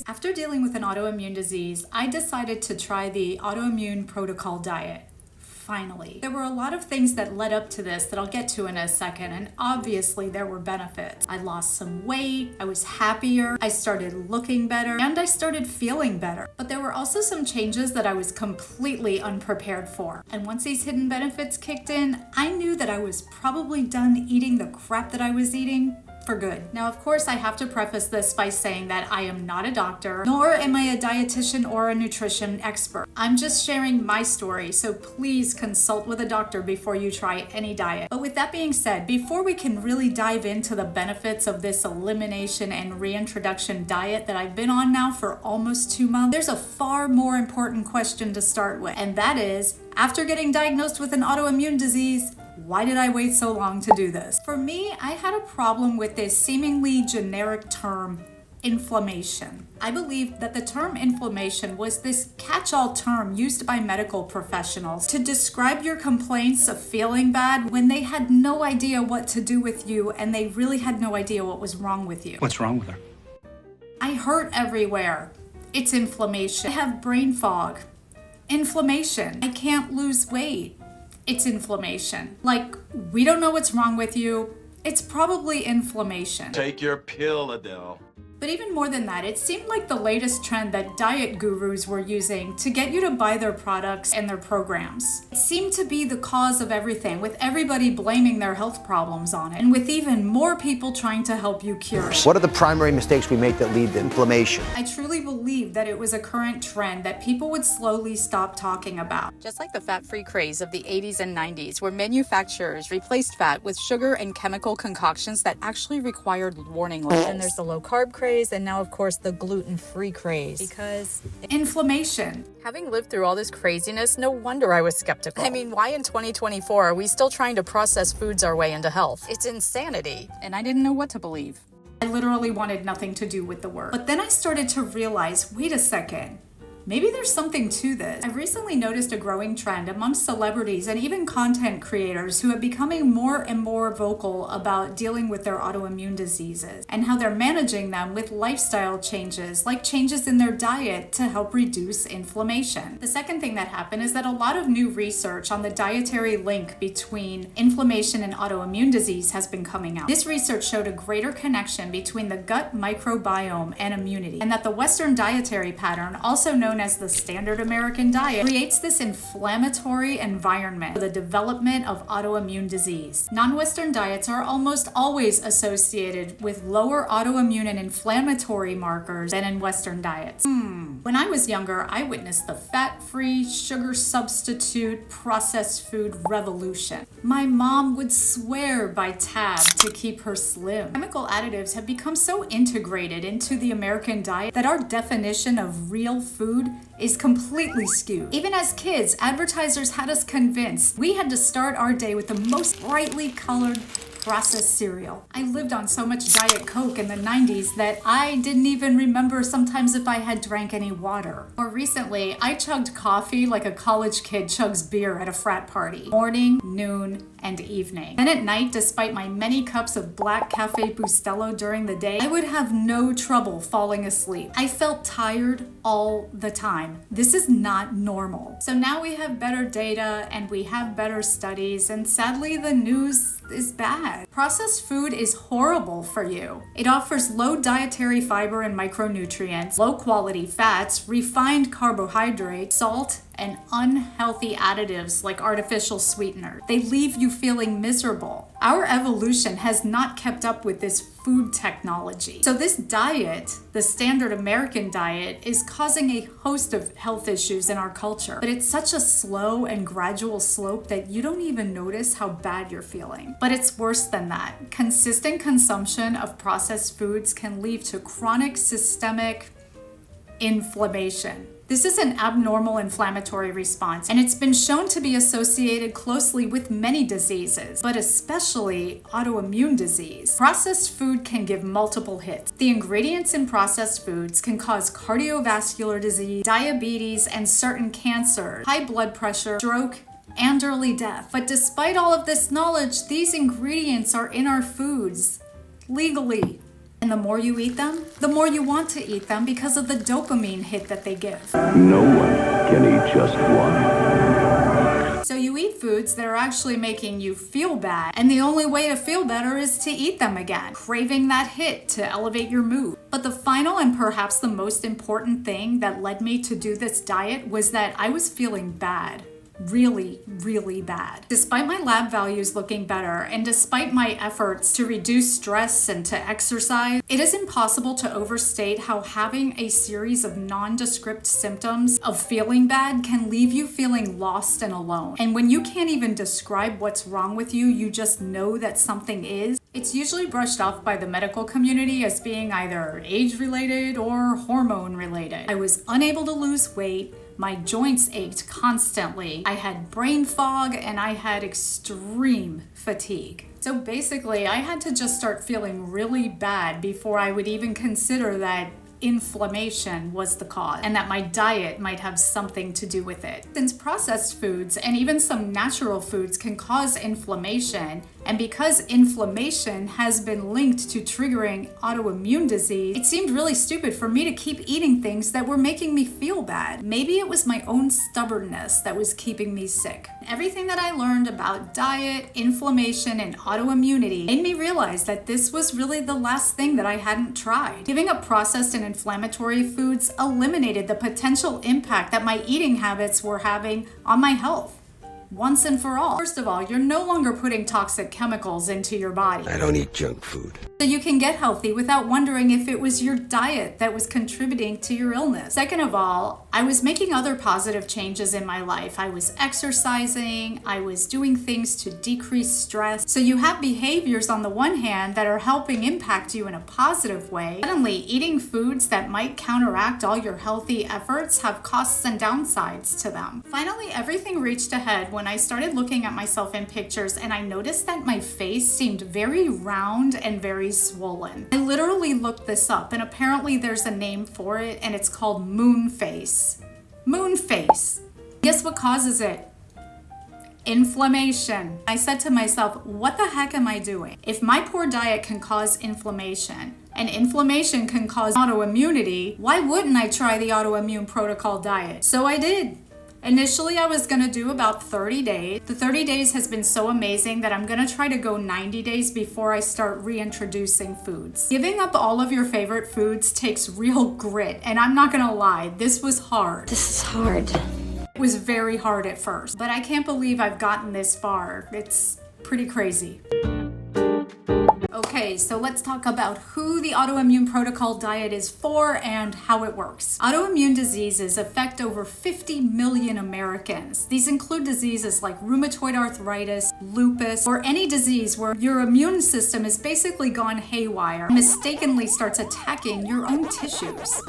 After dealing with an autoimmune disease, I decided to try the Autoimmune protocol diet. Finally. There were a lot of things that led up to this that I'll get to in a second, and obviously there were benefits. I lost some weight, I was happier, I started looking better, and I started feeling better. But there were also some changes that I was completely unprepared for. And once these hidden benefits kicked in, I knew that I was probably done eating the crap that I was eating for good. Now, of course, I have to preface this by saying that I am not a doctor, nor am I a dietitian or a nutrition expert. I'm just sharing my story, so please consult with a doctor before you try any diet. But with that being said, before we can really dive into the benefits of this elimination and reintroduction diet that I've been on now for almost 2 months, there's a far more important question to start with, and that is, after getting diagnosed with an autoimmune disease, why did I wait so long to do this? For me, I had a problem with this seemingly generic term, inflammation. I believe that the term inflammation was this catch-all term used by medical professionals to describe your complaints of feeling bad when they had no idea what to do with you and they really had no idea what was wrong with you. What's wrong with her? I hurt everywhere. It's inflammation. I have brain fog. Inflammation. I can't lose weight. It's inflammation. Like, we don't know what's wrong with you. It's probably inflammation. Take your pill, Adele. But even more than that, it seemed like the latest trend that diet gurus were using to get you to buy their products and their programs. It seemed to be the cause of everything, with everybody blaming their health problems on it, and with even more people trying to help you cure it. What are the primary mistakes we make that lead to inflammation? I truly believe that it was a current trend that people would slowly stop talking about. Just like the fat-free craze of the 80s and 90s, where manufacturers replaced fat with sugar and chemical concoctions that actually required warning labels. And there's the low-carb craze, and now, of course, the gluten-free craze. Because inflammation. Having lived through all this craziness, no wonder I was skeptical. I mean, why in 2024 are we still trying to process foods our way into health? It's insanity. And I didn't know what to believe. I literally wanted nothing to do with the word. But then I started to realize, wait a second. Maybe there's something to this. I've recently noticed a growing trend amongst celebrities and even content creators who are becoming more and more vocal about dealing with their autoimmune diseases and how they're managing them with lifestyle changes, like changes in their diet to help reduce inflammation. The second thing that happened is that a lot of new research on the dietary link between inflammation and autoimmune disease has been coming out. This research showed a greater connection between the gut microbiome and immunity, and that the Western dietary pattern, also known as the standard American diet, creates this inflammatory environment for the development of autoimmune disease. Non-Western diets are almost always associated with lower autoimmune and inflammatory markers than in Western diets. When I was younger, I witnessed the fat-free, sugar substitute, processed food revolution. My mom would swear by Tab to keep her slim. Chemical additives have become so integrated into the American diet that our definition of real food is completely skewed. Even as kids, advertisers had us convinced we had to start our day with the most brightly colored processed cereal. I lived on so much Diet Coke in the 90s that I didn't even remember sometimes if I had drank any water. More recently, I chugged coffee like a college kid chugs beer at a frat party. Morning, noon, and evening. Then at night, despite my many cups of black Cafe Bustelo during the day, I would have no trouble falling asleep. I felt tired all the time. This is not normal. So now we have better data and we have better studies, and sadly the news is bad. Processed food is horrible for you. It offers low dietary fiber and micronutrients, low quality fats, refined carbohydrates, salt, and unhealthy additives like artificial sweeteners. They leave you feeling miserable. Our evolution has not kept up with this food technology. So this diet, the standard American diet, is causing a host of health issues in our culture. But it's such a slow and gradual slope that you don't even notice how bad you're feeling. But it's worse than that. Consistent consumption of processed foods can lead to chronic systemic inflammation. This is an abnormal inflammatory response, and it's been shown to be associated closely with many diseases, but especially autoimmune disease. Processed food can give multiple hits. The ingredients in processed foods can cause cardiovascular disease, diabetes, and certain cancers, high blood pressure, stroke, and early death. But despite all of this knowledge, these ingredients are in our foods legally. And And the more you eat them, the more you want to eat them because of the dopamine hit that they give. No one can eat just one. So you eat foods that are actually making you feel bad, and the only way to feel better is to eat them again, craving that hit to elevate your mood. But the final and perhaps the most important thing that led me to do this diet was that I was feeling bad. Really, really bad. Despite my lab values looking better, and despite my efforts to reduce stress and to exercise, it is impossible to overstate how having a series of nondescript symptoms of feeling bad can leave you feeling lost and alone. And when you can't even describe what's wrong with you, you just know that something is. It's usually brushed off by the medical community as being either age-related or hormone-related. I was unable to lose weight. My joints ached constantly. I had brain fog and I had extreme fatigue. So basically, I had to just start feeling really bad before I would even consider that inflammation was the cause and that my diet might have something to do with it. Since processed foods and even some natural foods can cause inflammation, and because inflammation has been linked to triggering autoimmune disease, it seemed really stupid for me to keep eating things that were making me feel bad. Maybe it was my own stubbornness that was keeping me sick. Everything that I learned about diet, inflammation, and autoimmunity made me realize that this was really the last thing that I hadn't tried. Giving up processed and inflammatory foods eliminated the potential impact that my eating habits were having on my health. Once and for all. First of all, you're no longer putting toxic chemicals into your body. I don't eat junk food. So you can get healthy without wondering if it was your diet that was contributing to your illness. Second of all, I was making other positive changes in my life. I was exercising, I was doing things to decrease stress. So you have behaviors on the one hand that are helping impact you in a positive way. Suddenly, eating foods that might counteract all your healthy efforts have costs and downsides to them. Finally, everything reached a head when I started looking at myself in pictures and I noticed that my face seemed very round and very swollen. I literally looked this up and apparently there's a name for it and it's called moon face. Moon face. Guess what causes it? Inflammation. I said to myself, what the heck am I doing? If my poor diet can cause inflammation and inflammation can cause autoimmunity, why wouldn't I try the autoimmune protocol diet? So I did. Initially, I was going to do about 30 days. The 30 days has been so amazing that I'm going to try to go 90 days before I start reintroducing foods. Giving up all of your favorite foods takes real grit, and I'm not going to lie, this was hard. This is hard. It was very hard at first, but I can't believe I've gotten this far. It's pretty crazy. Okay, so let's talk about who the autoimmune protocol diet is for and how it works. Autoimmune diseases affect over 50 million Americans. These include diseases like rheumatoid arthritis, lupus, or any disease where your immune system has basically gone haywire and mistakenly starts attacking your own tissues.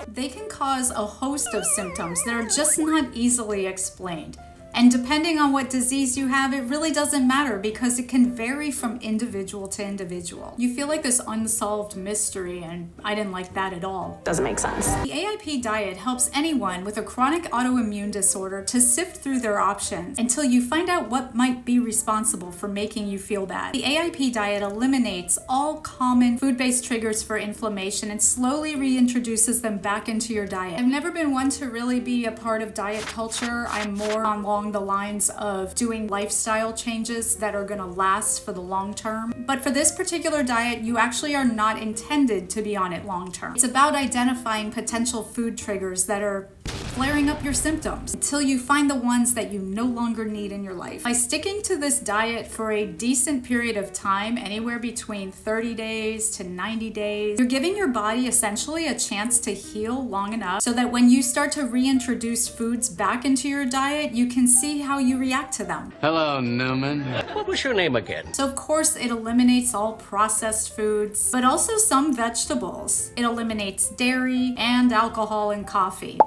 They can cause a host of symptoms that are just not easily explained. And depending on what disease you have, it really doesn't matter because it can vary from individual to individual. You feel like this unsolved mystery, and I didn't like that at all. Doesn't make sense. The AIP diet helps anyone with a chronic autoimmune disorder to sift through their options until you find out what might be responsible for making you feel bad. The AIP diet eliminates all common food-based triggers for inflammation and slowly reintroduces them back into your diet. I've never been one to really be a part of diet culture. I'm more along the lines of doing lifestyle changes that are going to last for the long term. But for this particular diet, you actually are not intended to be on it long term. It's about identifying potential food triggers that are flaring up your symptoms until you find the ones that you no longer need in your life. By sticking to this diet for a decent period of time, anywhere between 30 days to 90 days, you're giving your body essentially a chance to heal long enough so that when you start to reintroduce foods back into your diet, you can see how you react to them. Hello, Newman. What was your name again? So of course it eliminates all processed foods, but also some vegetables. It eliminates dairy and alcohol and coffee.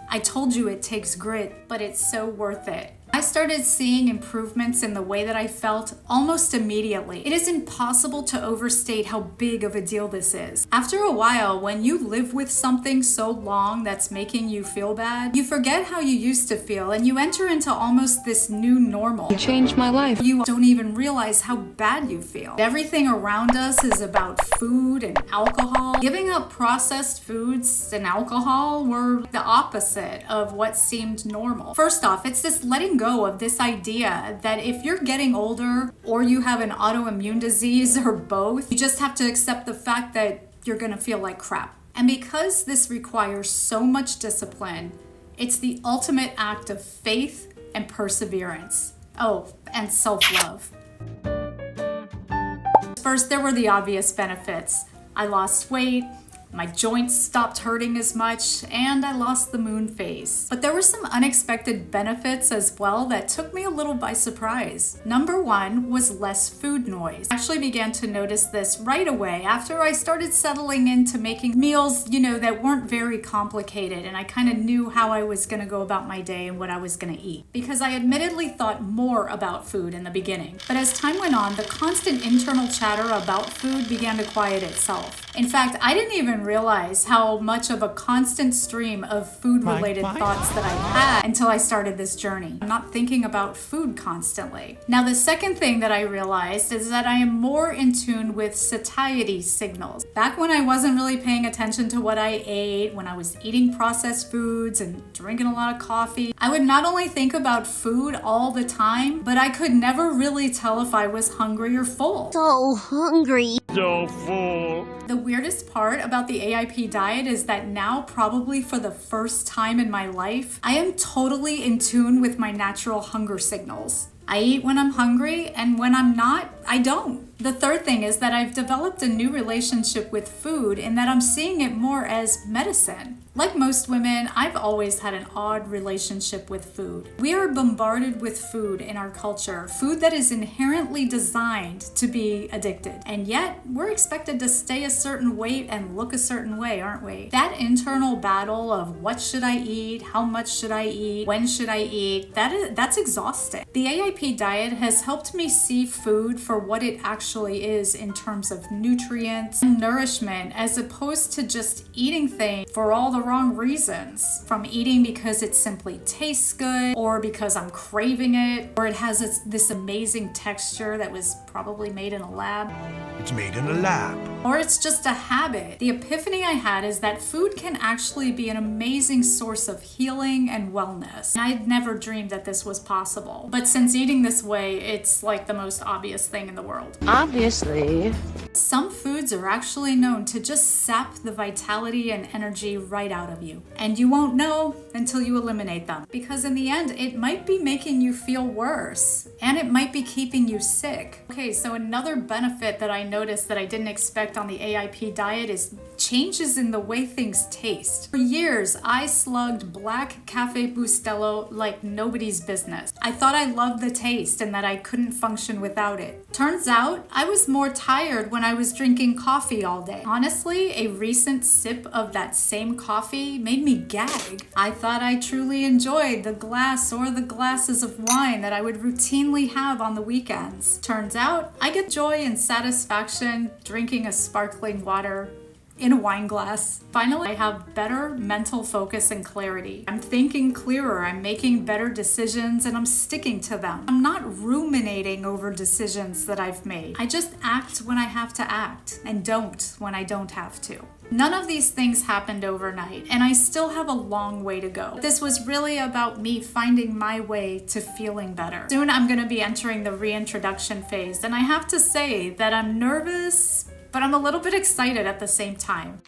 I told you it takes grit, but it's so worth it. I started seeing improvements in the way that I felt almost immediately. It is impossible to overstate how big of a deal this is. After a while, when you live with something so long that's making you feel bad, you forget how you used to feel and you enter into almost this new normal. You changed my life. You don't even realize how bad you feel. Everything around us is about food and alcohol. Giving up processed foods and alcohol were the opposite of what seemed normal. First off, it's this letting go of this idea that if you're getting older or you have an autoimmune disease or both, you just have to accept the fact that you're gonna feel like crap. And because this requires so much discipline, it's the ultimate act of faith and perseverance. Oh, and self-love. First, there were the obvious benefits. I lost weight, my joints stopped hurting as much, and I lost the moon phase. But there were some unexpected benefits as well that took me a little by surprise. Number one was less food noise. I actually began to notice this right away after I started settling into making meals, that weren't very complicated, and I kind of knew how I was gonna go about my day and what I was gonna eat. Because I admittedly thought more about food in the beginning. But as time went on, the constant internal chatter about food began to quiet itself. In fact, I didn't even realize how much of a constant stream of food-related thoughts that I had until I started this journey. I'm not thinking about food constantly. Now, the second thing that I realized is that I am more in tune with satiety signals. Back when I wasn't really paying attention to what I ate, when I was eating processed foods and drinking a lot of coffee, I would not only think about food all the time, but I could never really tell if I was hungry or full. So hungry. So full. The weirdest part about the AIP diet is that now, probably for the first time in my life, I am totally in tune with my natural hunger signals. I eat when I'm hungry, and when I'm not, I don't. The third thing is that I've developed a new relationship with food in that I'm seeing it more as medicine. Like most women, I've always had an odd relationship with food. We are bombarded with food in our culture, food that is inherently designed to be addicted. And yet, we're expected to stay a certain weight and look a certain way, aren't we? That internal battle of what should I eat, how much should I eat, when should I eat, that's exhausting. The AIP diet has helped me see food for what it actually is in terms of nutrients and nourishment, as opposed to just eating things for all the wrong reasons. From eating because it simply tastes good, or because I'm craving it, or it has this amazing texture that was probably made in a lab. It's made in a lab. Or it's just a habit. The epiphany I had is that food can actually be an amazing source of healing and wellness. And I'd never dreamed that this was possible. But since eating this way, it's like the most obvious thing in the world. Obviously. Some foods are actually known to just sap the vitality and energy right out of you. And you won't know until you eliminate them. Because in the end, it might be making you feel worse. And it might be keeping you sick. Okay, so another benefit that I noticed that I didn't expect on the AIP diet is changes in the way things taste. For years, I slugged black Cafe Bustelo like nobody's business. I thought I loved the taste and that I couldn't function without it. Turns out, I was more tired when I was drinking coffee all day. Honestly, a recent sip of that same coffee made me gag. I thought I truly enjoyed the glass or the glasses of wine that I would routinely have on the weekends. Turns out, I get joy and satisfaction drinking a sparkling water in a wine glass. Finally, I have better mental focus and clarity. I'm thinking clearer, I'm making better decisions, and I'm sticking to them. I'm not ruminating over decisions that I've made. I just act when I have to act, and don't when I don't have to. None of these things happened overnight, and I still have a long way to go. This was really about me finding my way to feeling better. Soon I'm going to be entering the reintroduction phase, and I have to say that I'm nervous, but I'm a little bit excited at the same time.